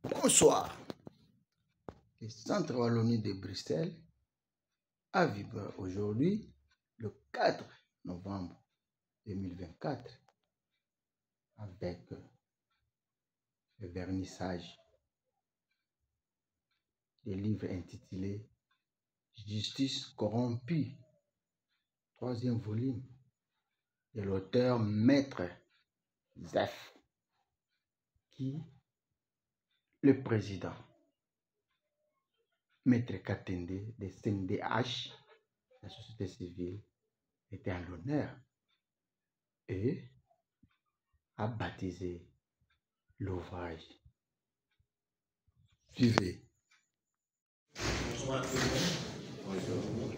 Bonsoir. Le Centre Wallonie de Bruxelles a vibré aujourd'hui, le 4 novembre 2024, avec le vernissage des livres intitulés Justice corrompue, 3e volume, de l'auteur Maître Zef, qui, le président Maître Katende de CNDH, la société civile, était en l'honneur et a baptisé l'ouvrage. Suivez. Bonjour à tout le monde.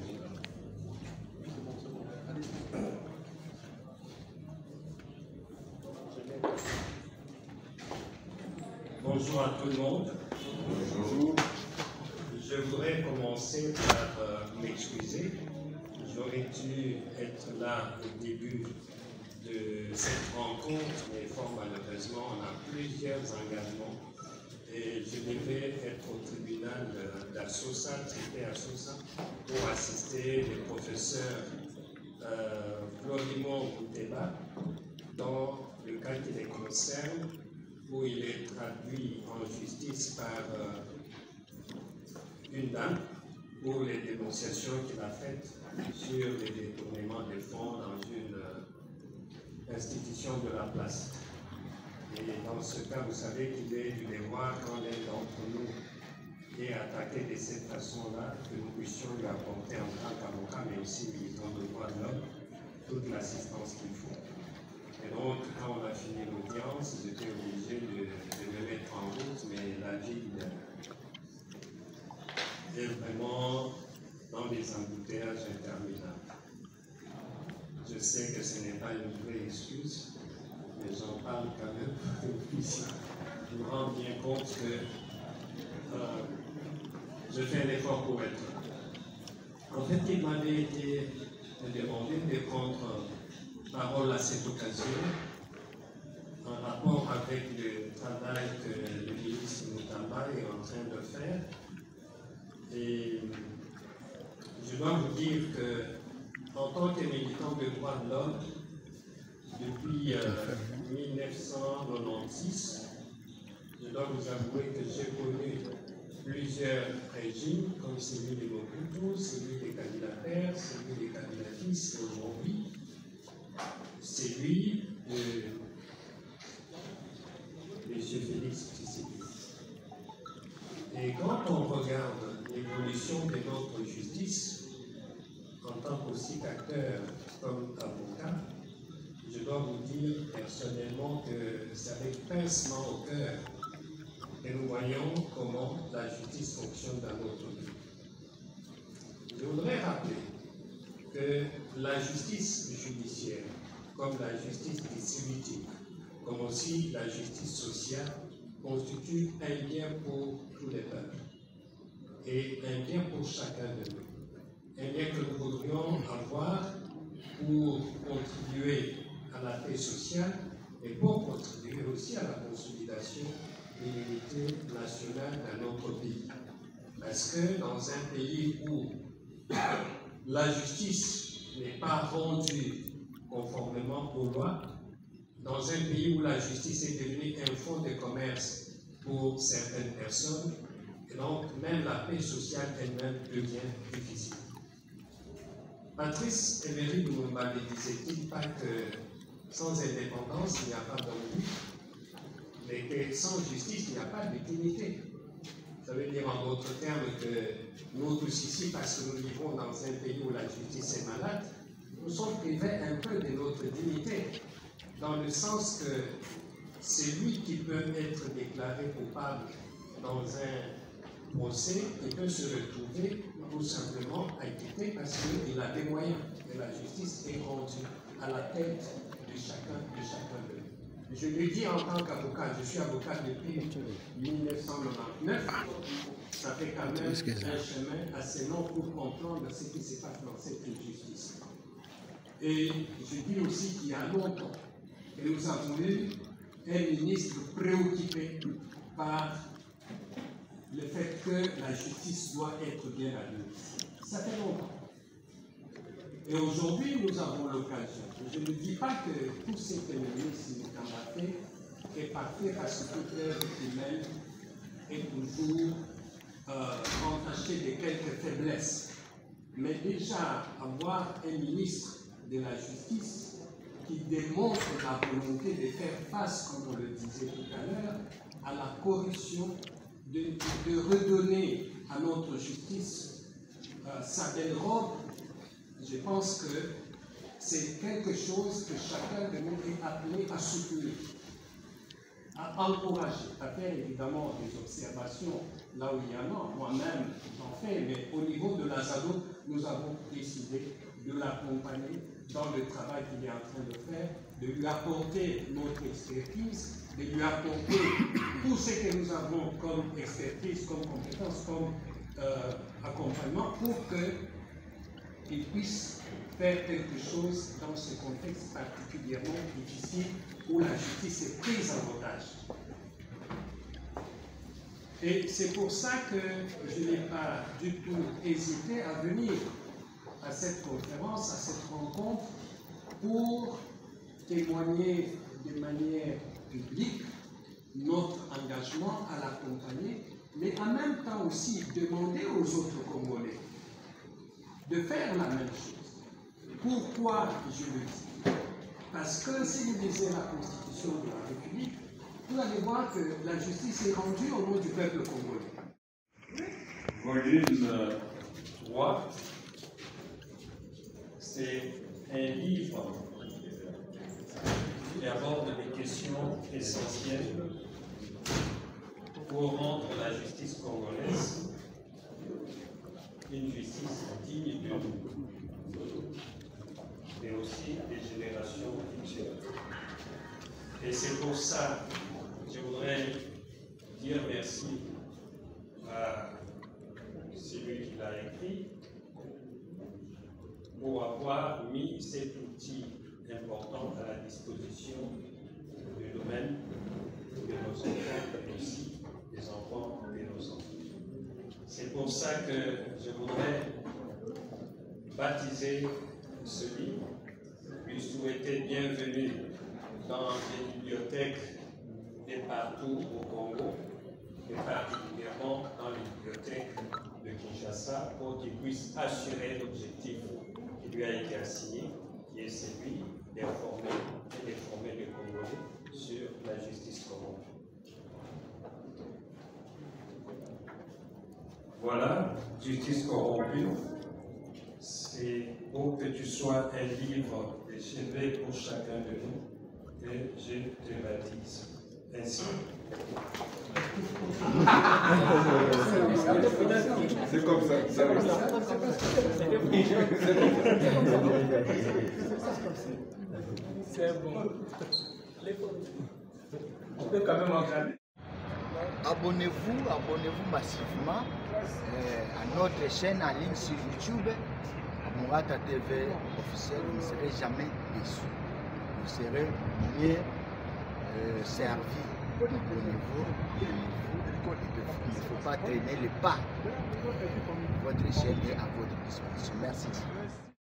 Bonjour à tout le monde. Bonjour. Je voudrais commencer par m'excuser. J'aurais dû être là au début de cette rencontre, mais fort malheureusement, on a plusieurs engagements. Et je devais être au tribunal d'Assosa, traité Assosa, pour assister le professeur Florimond Bouteba dans le cas qui les concerne, où il est traduit en justice par une dame pour les dénonciations qu'il a faites sur les détournements des fonds dans une institution de la place. Et dans ce cas, vous savez qu'il est du devoir, quand l'un d'entre nous est attaqué de cette façon-là, que nous puissions lui apporter en tant qu'avocat, mais aussi militant de droits de l'homme, toute l'assistance qu'il faut. Et donc, quand on a fini l'audience, j'étais obligé de me mettre en route, mais la ville est vraiment dans des embouteillages interminables. Je sais que ce n'est pas une vraie excuse, mais j'en parle quand même pour que vous puissiez vous rendre bien compte que je fais un effort pour être là. En fait, il m'avait été demandé de prendre parole à cette occasion en rapport avec le travail que le ministre Moutamba est en train de faire. Et je dois vous dire que, en tant que militant de droits de l'homme, depuis 1996, je dois vous avouer que j'ai connu plusieurs régimes, comme celui de Mobutu, celui des Kabila père, celui des Kabila fils, et aujourd'hui, celui de M. Félix Tshisekedi. Et quand on regarde l'évolution de notre justice, en tant qu'aussi qu'acteur comme avocat, je dois vous dire personnellement que c'est avec pincement au cœur que nous voyons comment la justice fonctionne dans notre pays. Je voudrais rappeler que la justice judiciaire, comme la justice distributive, comme aussi la justice sociale, constitue un bien pour tous les peuples et un bien pour chacun de nous. Un bien que nous voudrions avoir pour contribuer à la paix sociale et pour contribuer aussi à la consolidation de l'unité nationale dans notre pays. Parce que dans un pays où la justice n'est pas rendue conformément aux lois, dans un pays où la justice est devenue un fonds de commerce pour certaines personnes, et donc même la paix sociale elle-même devient difficile. Patrice Emery Lumumba ne disait-il pas que sans indépendance, il n'y a pas d'ennui, mais que sans justice, il n'y a pas de dignité. Ça veut dire en d'autres termes que nous tous ici, parce que nous vivons dans un pays où la justice est malade, nous sommes privés un peu de notre dignité, dans le sens que celui qui peut être déclaré coupable dans un procès, il peut se retrouver tout simplement acquitté parce qu'il a des moyens. Et la justice est rendue à la tête de chacun de nous. Je le dis en tant qu'avocat, je suis avocat depuis 1999. Ça fait quand même un chemin assez long pour comprendre ce qui se passe dans cette injustice. Et je dis aussi qu'il y a longtemps que nous avons eu un ministre préoccupé par le fait que la justice doit être bien administrée. Ça fait longtemps. Et aujourd'hui, nous avons l'occasion. Je ne dis pas que tous ces féminismes est parfait parce que toute œuvre humaine est toujours entachée de quelques faiblesses. Mais déjà, avoir un ministre de la Justice qui démontre la volonté de faire face, comme on le disait tout à l'heure, à la corruption, de redonner à notre justice sa belle robe, je pense que c'est quelque chose que chacun de nous est appelé à soutenir, à encourager, à faire évidemment des observations là où il y en a. Moi-même, j'en fais, mais au niveau de l'ASADO, nous avons décidé de l'accompagner dans le travail qu'il est en train de faire, de lui apporter notre expertise, de lui apporter tout ce que nous avons comme expertise, comme compétence, comme accompagnement pour qu'il puisse faire quelque chose dans ce contexte particulièrement difficile où la justice est prise en otage. Et c'est pour ça que je n'ai pas du tout hésité à venir à cette conférence, à cette rencontre, pour témoigner de manière publique notre engagement à l'accompagner, mais en même temps aussi demander aux autres Congolais de faire la même chose. Pourquoi je le dis? Parce que si vous lisez la Constitution de la République, vous allez voir que la justice est rendue au nom du peuple congolais. Volume 3, c'est un livre qui aborde des questions essentielles pour rendre la justice congolaise une justice digne de nous, mais aussi des générations futures. Et c'est pour ça que je voudrais dire merci à celui qui l'a écrit pour avoir mis cet outil important à la disposition du domaine de nos enfants et aussi des enfants de nos enfants. C'est pour ça que je voudrais baptiser ce livre, lui souhaiter bienvenue dans les bibliothèques de partout au Congo, et particulièrement dans les bibliothèques de Kinshasa, pour qu'il puisse assurer l'objectif qui lui a été assigné, qui est celui d'informer et de former les Congolais sur la justice corrompue. Voilà, justice corrompue, c'est pour que tu sois un livre de chevet pour chacun de nous, et je te baptise. Ainsi. C'est comme ça. C'est bon. Je peux quand même regarder. Abonnez-vous massivement à notre chaîne en ligne sur YouTube, à Mourata TV officiel. Vous ne serez jamais déçus. Vous serez mieux servi. Abonnez-vous. Il ne faut pas traîner les pas. Votre chaîne est à votre disposition. Merci.